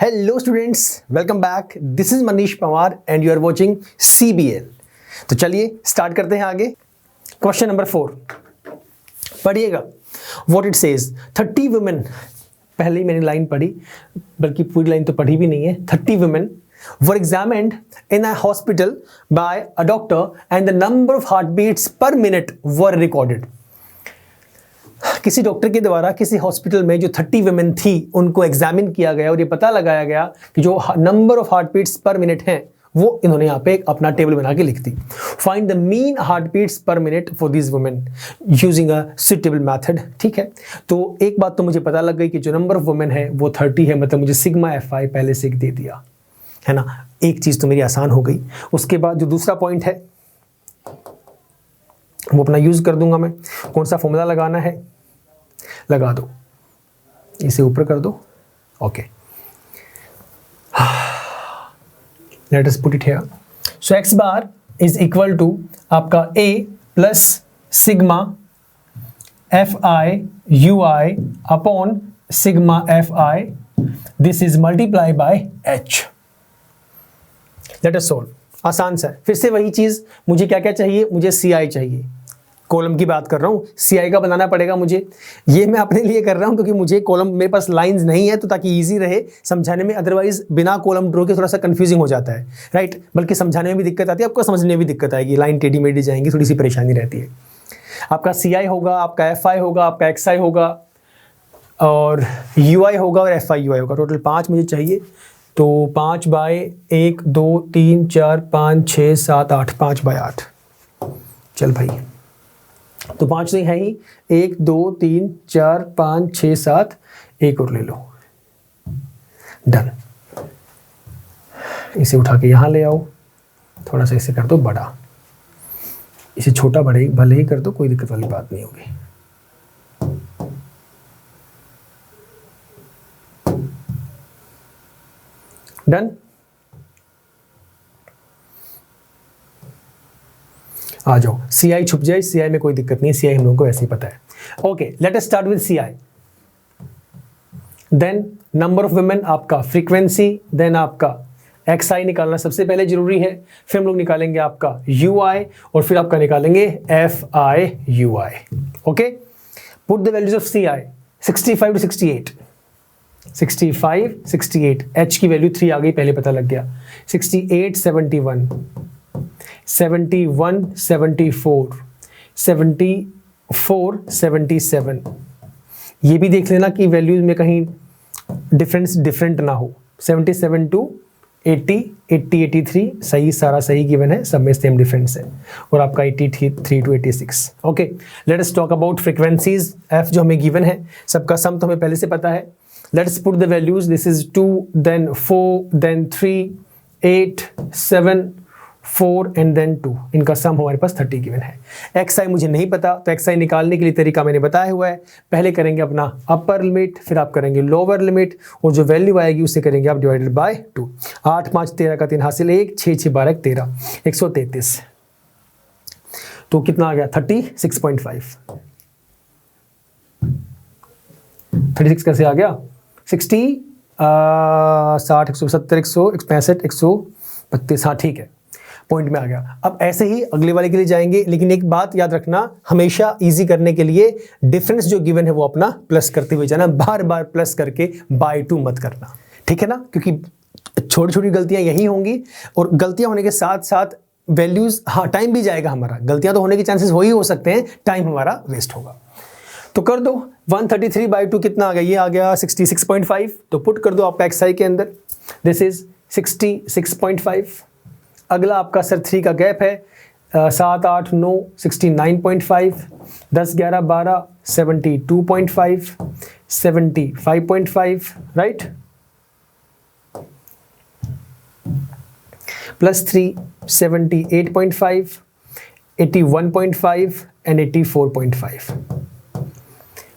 Hello students, welcome back. This is Manish Pawar and you are watching CBL। तो चलिए start करते हैं आगे। क्वेश्चन नंबर 4 पढ़िएगा। व्हाट इट सेज 30 वुमेन, पहले ही मैंने लाइन पढ़ी, बल्कि पूरी लाइन तो पढ़ी भी नहीं है। 30 women were examined in a hospital by a doctor and the number of heartbeats per minute were recorded। किसी डॉक्टर के द्वारा किसी हॉस्पिटल में जो 30 वुमेन थी उनको एग्जामिन किया गया और ये पता लगाया गया कि जो number of heart beats per minute हैं वो इन्होंने यहाँ पे अपना टेबल बना के लिख दी। Find the mean heart beats per minute for this women using a suitable method. ठीक है, तो एक बात तो मुझे पता लग गई कि जो नंबर ऑफ वुमेन है वो 30 है, मतलब मुझे सिग्मा FI पहले से दे दिया है ना। एक चीज़ तो मेरी आसान हो गई। उसके बाद जो दूसरा पॉइंट है वो अपना यूज़ कर दूंगा मैं। कौन सा फॉर्मूला लगाना है लगा दो, इसे ऊपर कर दो। Okay, let us put it here. So x bar is equal to आपका a plus sigma FI UI upon sigma FI, this is multiply by h। Let us solve. आसान सा है। फिर से वही चीज, मुझे क्या क्या चाहिए, मुझे CI चाहिए। कॉलम की बात कर रहा हूँ, CI का बनाना पड़ेगा मुझे। ये मैं अपने लिए कर रहा हूँ क्योंकि मुझे कॉलम, मेरे पास लाइंस नहीं है तो ताकि इजी रहे समझाने में। अदरवाइज बिना कॉलम ड्रॉ के थोड़ा सा कंफ्यूजिंग हो जाता है, राइट। बल्कि समझाने में भी दिक्कत आती है, आपको समझने में भी दिक्कत आएगी। लाइन टेढ़ी मेढ़ी जाएंगी, थोड़ी सी परेशानी रहती है। आपका CI होगा, आपका FI होगा, आपका XI होगा और UI होगा और FI UI होगा। टोटल 5 मुझे चाहिए। तो 5 बाय 1 2 3 4 5 6 7 8, 5 बाय 8। चल भाई, तो 5 नहीं है ही, 1 2 3 4 5 6 7, एक और ले लो। डन। इसे उठा के यहाँ ले आओ, थोड़ा सा इसे कर दो बड़ा, इसे छोटा बड़े भले ही कर दो, कोई दिक्कत वाली बात नहीं होगी। डन। आ जाओ, CI छुप जाए, CI में कोई दिक्कत नहीं, CI हम लोगों को ऐसे ही पता है। Okay, let us start with CI। Then number of women, आपका फ्रीक्वेंसी, देन आपका XI निकालना सबसे पहले जरूरी है। फिर हम लोग निकालेंगे आपका UI और फिर आपका निकालेंगे FI UI। Okay, put the values of CI 65 to 68। 65 68, H की वैल्यू 3 आ गई, पहले पता लग गया। 68 71 71 74 74 77। ये भी देख लेना कि वैल्यूज में कहीं डिफरेंट ना हो। 77 to 80 80 83 सही, सारा सही गिवन है, सब में सेम डिफरेंस है। और आपका 83 to 86। Okay, let us talk about frequencies. F जो हमें गिवन है, सबका सम तो हमें पहले से पता है। Let's put the values. This is 2, then 4, then 3, 8, 7, 4 and then 2। इनका सम हमारे पास 30 गिवन है। XI मुझे नहीं पता, तो XI निकालने के लिए तरीका मैंने बताया हुआ है। पहले करेंगे अपना अपर लिमिट, फिर आप करेंगे लोअर लिमिट और जो वैल्यू आएगी उसे करेंगे आप डिवाइडेड बाय 2। 8 5 13 का 3 हासिल 1, 6 6 12 13, 133। तो कितना आ गया 36.5। 36 कैसे आ गया? 60 60 170 165 132। हाँ ठीक है, पॉइंट में आ गया। अब ऐसे ही अगले वाले के लिए जाएंगे, लेकिन एक बात याद रखना, हमेशा इजी करने के लिए डिफरेंस जो गिवन है वो अपना प्लस करते हुए जाना, बार बार प्लस करके बाय 2 मत करना, ठीक है ना। क्योंकि छोटी छोटी गलतियां यही होंगी और गलतियां होने के साथ साथ वैल्यूज, हाँ टाइम भी जाएगा हमारा। गलतियां तो होने के चांसेस हो ही हो सकते हैं, टाइम हमारा वेस्ट होगा। तो कर दो 133 बाई 2 कितना आ गया? ये आ गया 66.5। तो पुट कर दो आपका XI के अंदर, दिस इज 66.5। अगला आपका सर 3 का गैप है, 7 8 9 69.5, 10 11 12 72.5, 75.5, राइट, प्लस 3 78.5, 81.5 एंड 84.5।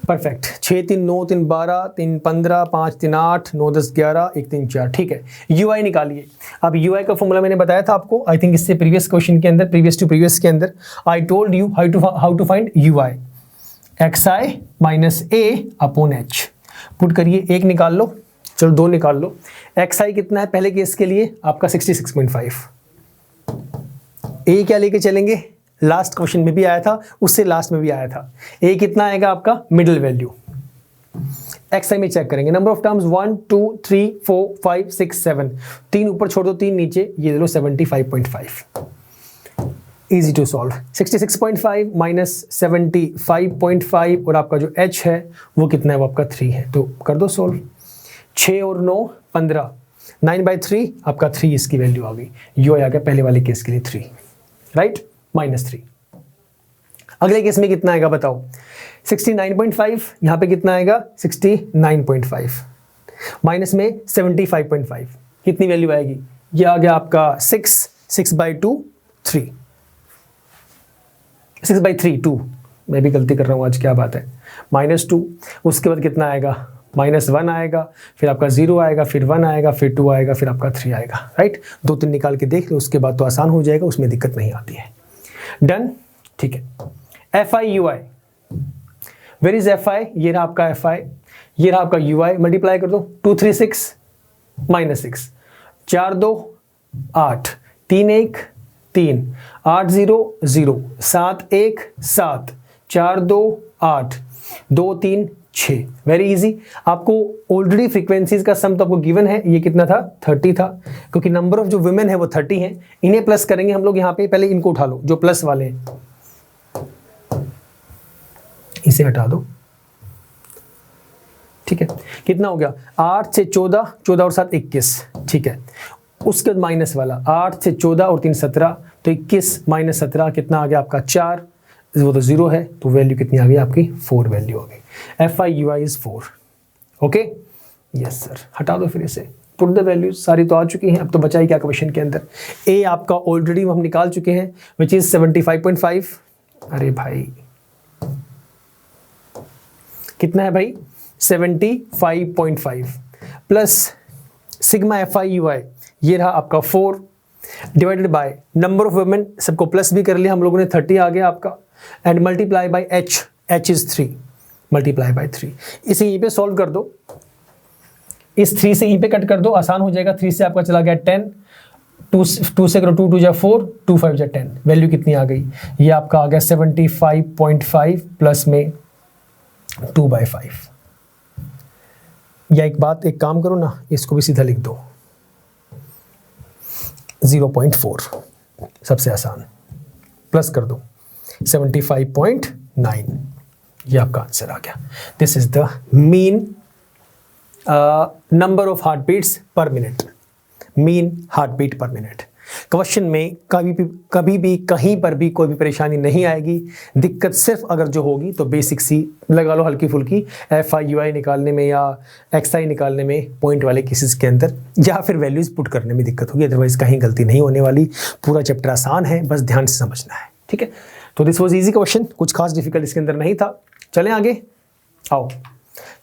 परफेक्ट। 6 3 9 3 12 3 15 5 3 8 9 10 11 1 3 4। ठीक है, UI निकालिए। अब UI का फॉर्मूला मैंने बताया था आपको, आई थिंक इससे प्रीवियस क्वेश्चन के अंदर, प्रीवियस के अंदर I told you how to find UI। XI minus A upon H। Put करिए, 1 निकाल लो, चलो 2 निकाल लो। xi कितना है पहले केस के लिए आपका 66.5। ए क्या लेके चलेंगे, लास्ट क्वेश्चन में भी आया था, उससे लास्ट में भी आया था। ए कितना आएगा आपका मिडिल वैल्यू। xi में चेक करेंगे, नंबर ऑफ टर्म्स 1 2 3 4 5 6 7, 3 ऊपर छोड़ दो 3 नीचे, ये ले लो 75.5। Easy to solve. 66.5 माइनस 75.5 और आपका जो h है वो कितना है, वो आपका 3 है, तो कर दो सॉल्व। 6 और 9 15, 9/3 आपका 3 इसकी वैल्यू आ गई। यू आ गया पहले वाले केस के लिए 3, राइट, -3। अगले केस में कितना आएगा बताओ, 69.5, यहाँ पे कितना आएगा 69.5, माइनस में 75.5, कितनी वैल्यू आएगी, ये आ गया आपका 6/2 3, 6/3 2, मैं भी गलती कर रहा हूँ आज, क्या बात है, -2। उसके बाद कितना आएगा, -1 आएगा, फिर आपका 0 आएगा, फिर 1 आएगा, फिर 2 आएगा, फिर आपका 3 आएगा, राइट। 2-3 निकाल के देख लो, उसके बाद तो आसान हो जाएगा, उसमें दिक्कत नहीं आती है। डन, ठीक है। FI/UI, वेयर इज FI, ये रहा आपका FI, ये रहा आपका UI, मल्टीप्लाई कर दो, 2 3 6 -6, 4 2 8, 3 1 3, 8 0 0, 7 1 7, 4 2 8, 2 3 6। Very easy. आपको ऑलरेडी फ्रीक्वेंसीज का सम तो आपको गिवन है, ये कितना था 30 था, क्योंकि नंबर ऑफ जो वुमेन है वो 30 है। इन्हें प्लस करेंगे हम लोग यहाँ पे, पहले इनको उठा लो जो प्लस वाले हैं, इसे हटा दो, ठीक है। कितना हो गया, 8 से 14, 14 और 7 21, ठीक है। उसके बाद माइनस वाला 8 से 14 और 3 17, तो 21 - 17 कितना आ गया आपका 4, वो तो 0 है, तो वैल्यू कितनी आ गई आपकी 4 वैल्यू आ गई। FI/UI is 4। Okay, yes sir, हटा दो फिर इसे, पुट द वैल्यूज, सारी तो आ चुकी हैं, अब तो बचा ही क्या क्वेश्चन के अंदर। ए आपका ऑलरेडी हम निकाल चुके हैं, विच इज 75.5। अरे भाई कितना है भाई 75.5 प्लस सिग्मा FI/UI, ये रहा आपका 4 divided by number of women, सबको प्लस भी कर लिया हम लोगों ने, 30 आ गया आपका, and multiply by h is 3, multiply by 3। इसे यहीं पे सॉल्व कर दो, इस 3 से यहीं पे कट कर दो, आसान हो जाएगा। 3 से आपका चला गया 10, 2 से करो, 2 2 जा 4, 2 5 जा 10, वैल्यू कितनी आ गई, ये आपका आ गया 75.5 प्लस में 2/5। या एक बात, एक काम करो ना, इसको भी सीधा लिख दो 0.4, सबसे आसान, प्लस कर दो 75.9, ये आपका आंसर आ गया। This is the mean number of heart beats per minute, mean heart beat per minute. Question में कभी भी कहीं पर भी कोई भी परेशानी नहीं आएगी। दिक्कत सिर्फ अगर जो होगी तो बेसिक सी लगा लो, हल्की फुल्की FI/UI निकालने में या XI निकालने में, पॉइंट वाले केसेस के अंदर, या फिर वैल्यूज पुट करने में दिक्कत होगी, अदरवाइज कहीं गलती नहीं होने वाली। पूरा चैप्टर आसान है, बस ध्यान से समझना है, ठीक है। तो दिस वॉज ईजी क्वेश्चन, कुछ खास डिफिकल्ट इसके अंदर नहीं था। चलें आगे, आओ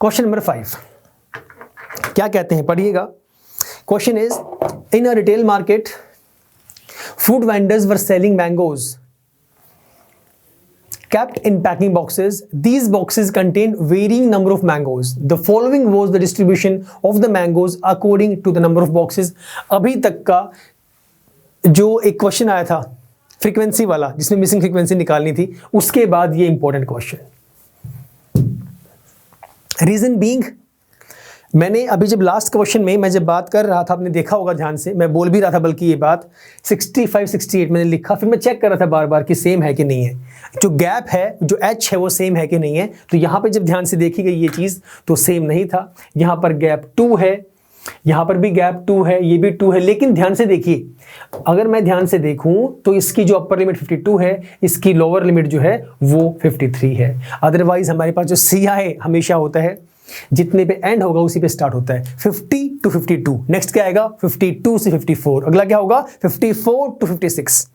क्वेश्चन नंबर 5 क्या कहते हैं, पढ़िएगा। Question is, in a retail market fruit vendors were selling mangoes kept in packing boxes. These boxes contain varying number of mangoes. The following was the distribution of the mangoes according to the number of boxes. अभी तक का जो एक question आया था frequency वाला, जिसमें missing frequency निकालनी थी, उसके बाद ये इंपॉर्टेंट क्वेश्चन। रीजन बीइंग, मैंने अभी जब लास्ट क्वेश्चन में मैं जब बात कर रहा था, आपने देखा होगा ध्यान से, मैं बोल भी रहा था बल्कि ये बात 65-68 मैंने लिखा, फिर मैं चेक कर रहा था बार बार कि सेम है कि नहीं है, जो गैप है, जो h है वो सेम है कि नहीं है। तो यहाँ पे जब ध्यान से देखी गई ये चीज़ तो सेम नहीं था, यहाँ पर गैप 2 है, यहाँ पर भी गैप 2 है, ये भी 2 है। लेकिन ध्यान से देखिए, अगर मैं ध्यान से देखूं तो इसकी जो अपर लिमिट 52 है, इसकी लोअर लिमिट जो है वो 53 है। अदरवाइज हमारे पास जो CI हमेशा होता है, जितने पे एंड होगा उसी पे स्टार्ट होता है, 50 to 52। नेक्स्ट क्या आएगा, 52 से 54, अगला क्या होगा 54 to 56,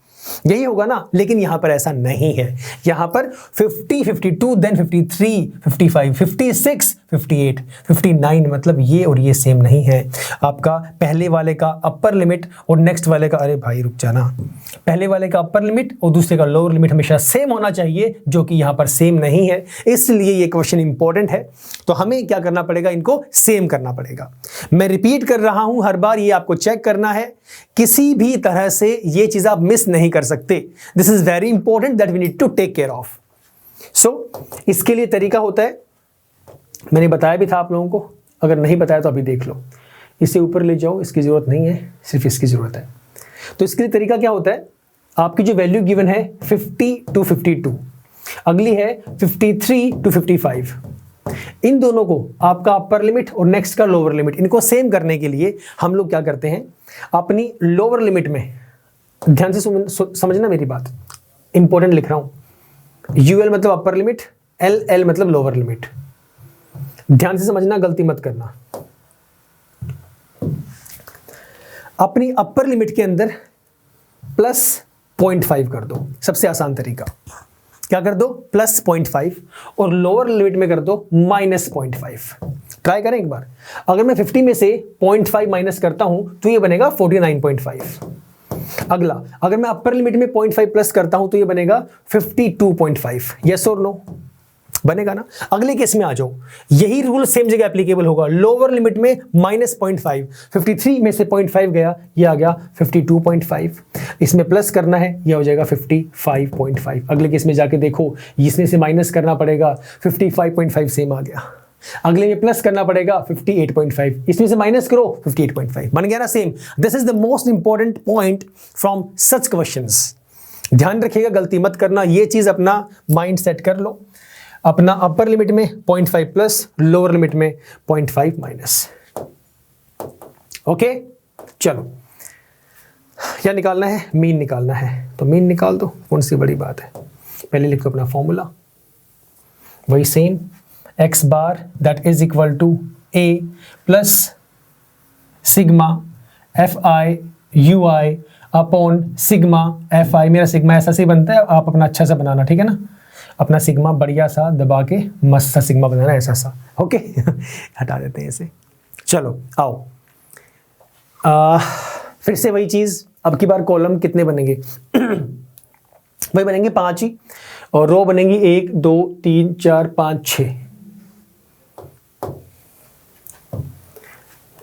यही होगा ना। लेकिन यहां पर ऐसा नहीं है, यहां पर 50 52 देन 53 55 56 58, 59 मतलब ये और ये सेम नहीं है। आपका पहले वाले का अपर लिमिट और नेक्स्ट वाले का, अरे भाई रुक जाना, पहले वाले का अपर लिमिट और दूसरे का लोअर लिमिट हमेशा सेम होना चाहिए, जो कि यहाँ पर सेम नहीं है, इसलिए ये क्वेश्चन इंपॉर्टेंट है। तो हमें क्या करना पड़ेगा, इनको सेम करना पड़ेगा। मैं रिपीट कर रहा हूं हर बार, ये आपको चेक करना है, किसी भी तरह से ये चीज आप मिस नहीं कर सकते। This is very important that we need to take care of. So इसके लिए तरीका होता है, मैंने बताया भी था आप लोगों को, अगर नहीं बताया तो अभी देख लो। इसे ऊपर ले जाओ, इसकी जरूरत नहीं है, सिर्फ इसकी जरूरत है। तो इसके लिए तरीका क्या होता है, आपकी जो वैल्यू गिवन है 50 to 52, अगली है 53 to 55, इन दोनों को आपका अपर लिमिट और नेक्स्ट का लोअर लिमिट, इनको सेम करने के लिए हम लोग क्या करते हैं, अपनी लोअर लिमिट में, ध्यान से समझना मेरी बात, इंपॉर्टेंट लिख रहा हूं, यूएल मतलब अपर लिमिट, एल मतलब लोअर लिमिट, ध्यान से समझना, गलती मत करना। अपनी अपर लिमिट के अंदर प्लस 0.5 कर दो, सबसे आसान तरीका, क्या कर दो, प्लस 0.5, और लोअर लिमिट में कर दो माइनस 0.5। ट्राई करें एक बार, अगर मैं 50 में से 0.5 माइनस करता हूं तो ये बनेगा 49.5। अगला, अगर मैं अपर लिमिट में 0.5 प्लस करता हूं तो ये बनेगा 52.5। यस और नो, बनेगा ना। अगले केस में आ जाओ, यही रूल सेम जगह एप्लीकेबल होगा, लोअर लिमिट में माइनस 0.5, 53 में से 0.5 गया, ये आ गया 52.5, इसमें प्लस करना है, ये हो जाएगा 55.5। अगले केस में जाके देखो, इसमें से माइनस करना पड़ेगा, 55.5 सेम आ गया, अगले में प्लस करना पड़ेगा 58.5, इसमें से माइनस करो 58.5, बन गया ना same. This is the most important point from such questions. ध्यान रखिएगा, गलती मत करना, ये चीज अपना माइंड सेट कर लो, अपना अपर लिमिट में 0.5 प्लस, लोअर लिमिट में 0.5 माइनस। ओके, चलो, क्या निकालना है, मीन निकालना है, तो मीन निकाल दो, कौन सी बड़ी बात है। पहले लिखो अपना फॉर्मूला, वही same, x bar that is equal to a plus sigma f i u i upon sigma f i. मेरा सिग्मा ऐसा से बनता है, आप अपना अच्छा सा बनाना, ठीक है ना, अपना सिग्मा बढ़िया सा दबा के मस्त सा सिग्मा बनाना, ऐसा सा, ओके। हटा देते हैं इसे, चलो आओ। फिर से वही चीज, अब की बार कॉलम कितने बनेंगे वही बनेंगे 5 ही, और रो बनेंगी 1 2 3 4 5 6।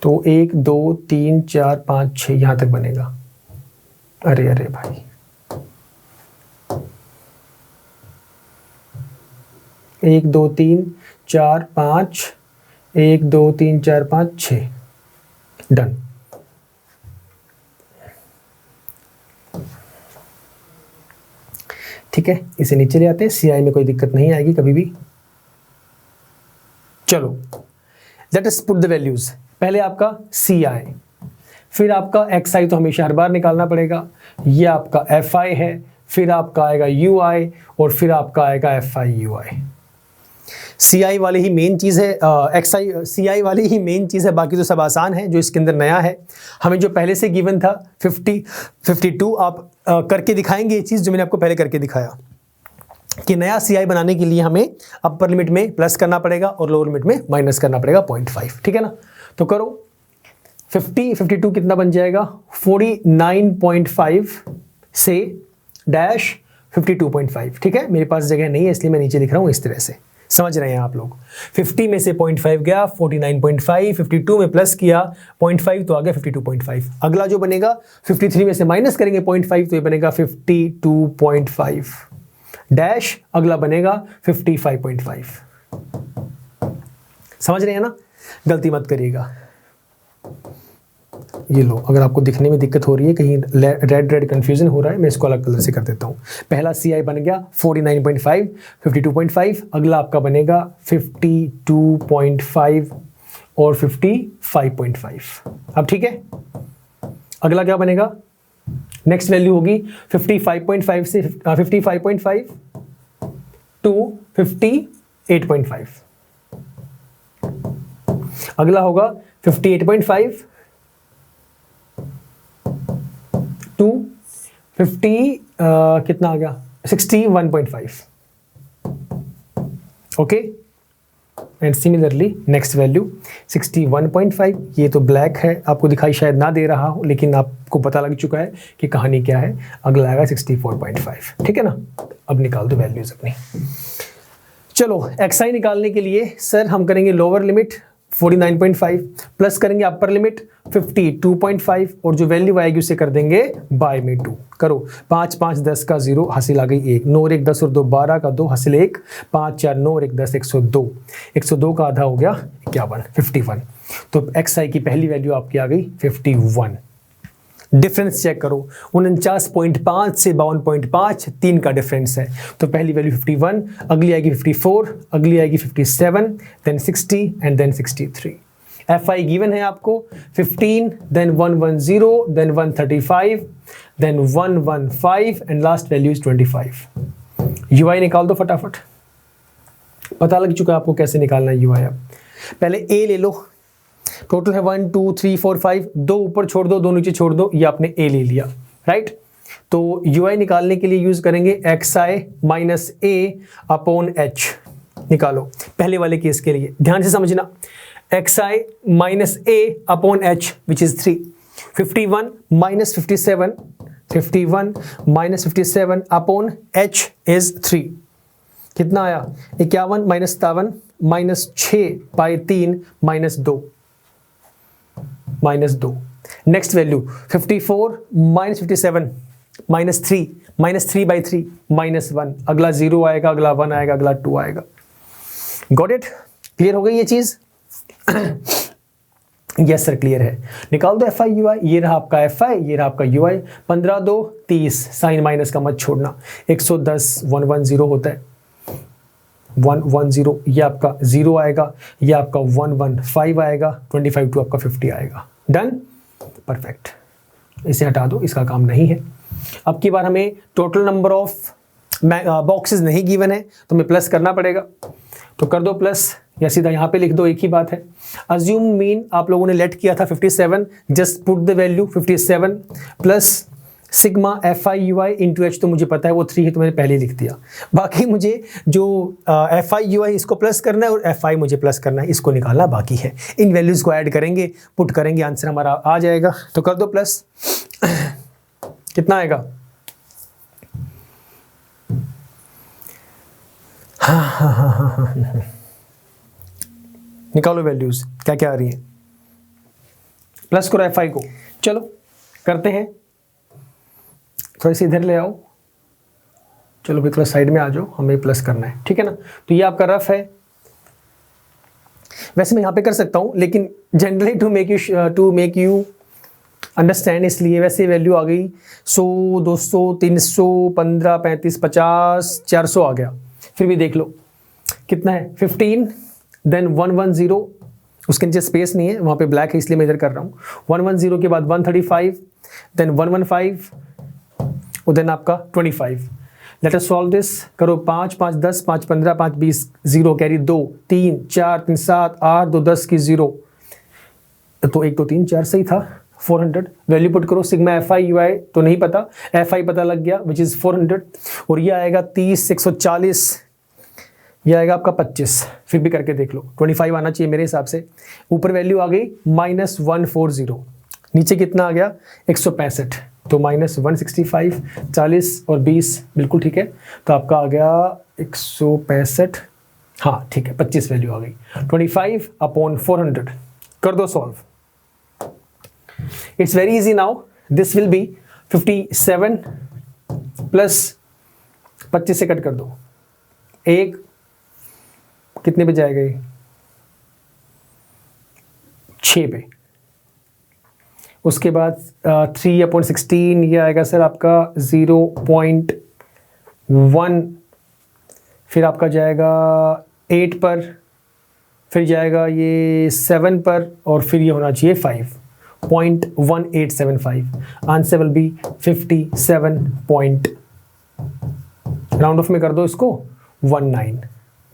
तो 1 2 3 4 5 6 यहां तक बनेगा। अरे अरे भाई, 1 2 3 4 5, 1 2 3 4 5 6, डन। ठीक है, इसे नीचे ले आते हैं, सीआई में कोई दिक्कत नहीं आएगी कभी भी। चलो, late us put the values. पहले आपका सीआई, फिर आपका एक्सआई तो हमेशा हर बार निकालना पड़ेगा, ये आपका एफआई है, फिर आपका आएगा यूआई, और फिर आपका आएगा एफआई यूआई। सीआई वाली ही मेन चीज़ है, एक्सआई सीआई वाली ही मेन चीज़ है, बाकी तो सब आसान है। जो इसके अंदर नया है, हमें जो पहले से गिवन था 50 52, आप करके दिखाएंगे ये चीज़ जो मैंने आपको पहले करके दिखाया, कि नया सीआई बनाने के लिए हमें अपर लिमिट में प्लस करना पड़ेगा और लोअर लिमिट में माइनस करना पड़ेगा 0.5, ठीक है ना। तो करो, 50 52 कितना बन जाएगा, 49.5 से डैश 52.5, ठीक है। मेरे पास जगह नहीं है इसलिए मैं नीचे लिख रहा हूँ इस तरह से, समझ रहे हैं आप लोग। 50 में से 0.5 गया 49.5, 52 में प्लस किया 0.5 तो आ गया 52.5। अगला जो बनेगा 53 में से माइनस करेंगे 0.5 तो ये बनेगा 52.5 डैश, अगला बनेगा 55.5। समझ रहे हैं ना, गलती मत करिएगा। ये लो, अगर आपको दिखने में दिक्कत हो रही है, कहीं रेड कंफ्यूजन हो रहा है, मैं इसको अलग कलर से कर देता हूँ। पहला सीआई बन गया 49.5, 52.5, अगला आपका बनेगा 52.5 और 55.5। अब ठीक है, अगला क्या बनेगा, नेक्स्ट वैल्यू होगी 55.5 से 55.5 टू 58.5। अगला होगा 58.5 टू 50 कितना आ गया 61.5। Okay, and similarly next value 61.5, ये तो ब्लैक है, आपको दिखाई शायद ना दे रहा हो, लेकिन आपको पता लग चुका है कि कहानी क्या है। अगला आएगा 64.5, ठीक है ना। अब निकाल दो वैल्यूज अपनी। चलो xi निकालने के लिए सर हम करेंगे लोअर लिमिट 49.5 प्लस करेंगे अपर लिमिट 52.5 और जो वैल्यू आएगी उसे कर देंगे बाय में 2। करो 5 5 10 का 0, हासिल आ गई 1, 9 और 1 10 और 2 12 का 2, हासिल 1, 5 4 9 और 1 10 102, 102 का आधा हो गया 51, 51। तो xi की पहली वैल्यू आपकी आ गई 51। डिफरेंस चेक करो, 49.5 से 52.5, 3 का डिफरेंस है। तो पहली वैल्यू 51, अगली आएगी 54, अगली आएगी 57, then 60 and then 63। fi given है आपको 15, then 110, then 135, then 115 and last value is 25। ui निकाल दो फटाफट, पता लग चुका है आपको कैसे निकालना है ui। अब पहले a ले लो, टोटल है 1 2 3 4 5, 2 ऊपर छोड़ दो, 2 नीचे छोड़ दो, ये आपने a ले लिया, राइट। तो ui निकालने के लिए यूज करेंगे xi minus a upon h। निकालो पहले वाले केस के लिए, ध्यान से समझना, xi minus a upon h which is 3, 51 minus 57, 51 minus 57 upon h is 3, कितना आया 51 minus 57 minus 6 by 3 minus 2, minus 2। Next value 54 minus 57 minus 3, minus 3 by 3 minus 1, अगला 0 आएगा, अगला 1 आएगा, अगला 2 आएगा। Got it? क्लियर हो गई ये चीज? यस सर क्लियर है। निकाल दो fi ui, ये रहा आपका fi, ये रहा आपका ui। 15 2 30, साइन माइनस का मत छोड़ना, 110 110 होता है, 110, ये आपका 0 आएगा, ये आपका 115 आएगा, 25 टू आपका 50 आएगा। Done, perfect. इसे हटा दो, इसका काम नहीं है। अब की बार हमें टोटल नंबर ऑफ बॉक्सेस नहीं गिवन है, तो हमें प्लस करना पड़ेगा। तो कर दो प्लस, या सीधा यहाँ पे लिख दो, एक ही बात है। अज्यूम मीन आप लोगों ने लेट किया था 57, just put the value 57 plus sigma fi ui into H, तो मुझे पता है वो 3 है, तो मैंने पहले लिख दिया। बाकी मुझे जो fi ui इसको प्लस करना है और fi मुझे प्लस करना है, इसको निकालना बाकी है। इन वैल्यूज को ऐड करेंगे, पुट करेंगे, आंसर हमारा आ जाएगा। तो कर दो प्लस, कितना आएगा? निकालो वैल्यूज क्या क्या आ रही है, प्लस करो fi को। चलो करते हैं, थोड़ा सा इधर ले आओ, चलो भी थोड़ा साइड में आ जाओ, हमें प्लस करना है, ठीक है ना। तो ये आपका रफ है, वैसे मैं यहाँ पे कर सकता हूँ, लेकिन generally to make you understand, इसलिए वैसे वैल्यू आ गई 100 200 300 15 35 50 400 आ गया। फिर भी देख लो कितना है, 15, देन 110, उसके नीचे स्पेस नहीं है, वहाँ पे ब्लैक है इसलिए मैं इधर कर रहा हूँ। 110 के बाद 135, देन 115 और देन आपका 25। Let us solve this. करो 5 5 10 5 15 5 20, 0 कैरी 2 3 4 3 7 8 2 10 की 0, तो 1 2 3 4 सही था। 400 वैल्यू पुट करो, सिग्मा fi ui तो नहीं पता, fi पता लग गया विच इज 400, और ये आएगा 30 140, ये आएगा आपका 25। फिर भी करके देख लो, 25 आना चाहिए मेरे हिसाब से। ऊपर वैल्यू आ गई -140, नीचे कितना आ गया 165, तो -165, 40 और 20 बिल्कुल ठीक है, तो आपका आ गया 165, हाँ ठीक है 25 वैल्यू आ गई। 25 अपॉन 400 कर दो solve. It's very easy now, this will be 57 plus 25 से कट कर दो, एक कितने पे जाएगा ये 6 पे, उसके बाद 3/16 ये आएगा सर आपका 0.1, फिर आपका जाएगा 8 पर, फिर जाएगा ये 7 पर, और फिर ये होना चाहिए 5.1875। Answer will be 57 point, round of में कर दो इसको 19,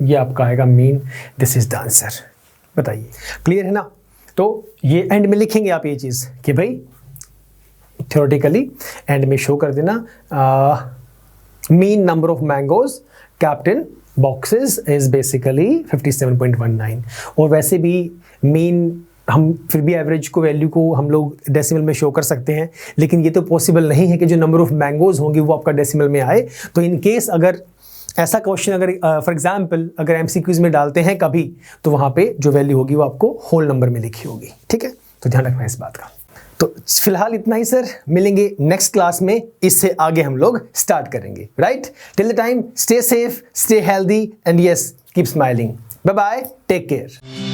ये आपका आएगा mean. This is the answer. बताइए क्लियर है ना। तो ये एंड में लिखेंगे आप ये चीज़ कि भाई थ्योरेटिकली एंड में शो कर देना mean number of mangoes kept in boxes is basically 57.19। और वैसे भी मेन हम फिर भी एवरेज को वैल्यू को हम लोग डेसिमल में शो कर सकते हैं, लेकिन ये तो पॉसिबल नहीं है कि जो नंबर ऑफ मैंगोज होंगे वो आपका डेसिमल में आए। तो इन केस अगर ऐसा क्वेश्चन अगर फॉर एग्जांपल अगर एमसीक्यूज में डालते हैं कभी, तो वहाँ पे जो वैल्यू होगी वो आपको होल नंबर में लिखी होगी। ठीक है, तो ध्यान रखना इस बात का। तो फिलहाल इतना ही सर, मिलेंगे नेक्स्ट क्लास में, इससे आगे हम लोग स्टार्ट करेंगे। Right, till the time stay safe, stay healthy and yes keep smiling. Bye bye, take care.